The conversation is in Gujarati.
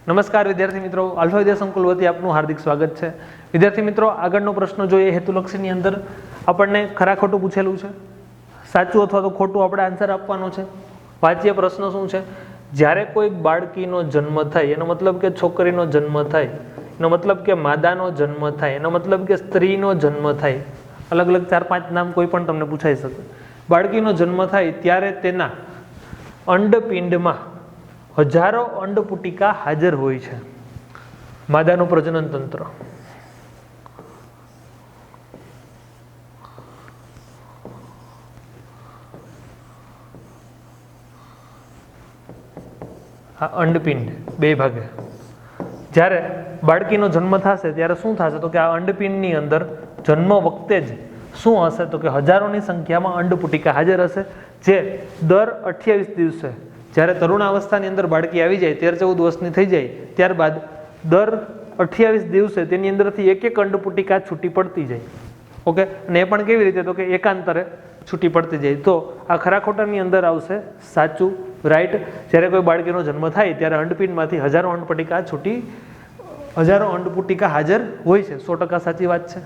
નમસ્કાર વિદ્યાર્થી મિત્રો, આલ્ફા વિદ્યા સંકુલ વતી આપનું હાર્દિક સ્વાગત છે। વિદ્યાર્થી મિત્રો, આગળનો પ્રશ્ન જોઈએ હેતુલક્ષીની અંદર આપણને ખરા ખોટું પૂછેલું છે, સાચું અથવા તો ખોટું આપણે આન્સર આપવાનો છે। વાચ્ય પ્રશ્ન શું છે? જ્યારે કોઈ બાળકીનો જન્મ થાય, એનો મતલબ કે છોકરીનો જન્મ થાય, એનો મતલબ કે માદાનો જન્મ થાય, એનો મતલબ કે સ્ત્રીનો જન્મ થાય, અલગ અલગ 4-5 નામ કોઈ પણ તમને પૂછાઈ શકે। બાળકીનો જન્મ થાય ત્યારે તેના અંડપિંડમાં હજારો અંડપુટિકા હાજર હોય છે। માદાનું પ્રજનન તંત્ર, આ અંડપિંડ બે ભાગે, જ્યારે બાળકીનો જન્મ થશે ત્યારે શું થશે તો કે આ અંડપિંડની અંદર જન્મ વખતે જ શું હશે તો કે હજારોની સંખ્યામાં અંડપુટિકા હાજર હશે, જે દર 28 દિવસે, જ્યારે તરુણાવસ્થાની અંદર બાળકી આવી જાય, 13-14 વર્ષની થઈ જાય, ત્યારબાદ દર 28 દિવસે તેની અંદરથી એક અંડપુટિકા છૂટી પડતી જાય। ઓકે, અને એ પણ કેવી રીતે તો કે એકાંતરે છૂટી પડતી જાય। તો આ ખરા ખોટાની અંદર આવશે સાચું, રાઈટ। જ્યારે કોઈ બાળકીનો જન્મ થાય ત્યારે અંડપિંડમાંથી હજારો અંડપુટિકા હાજર હોય છે, 100% સાચી વાત છે।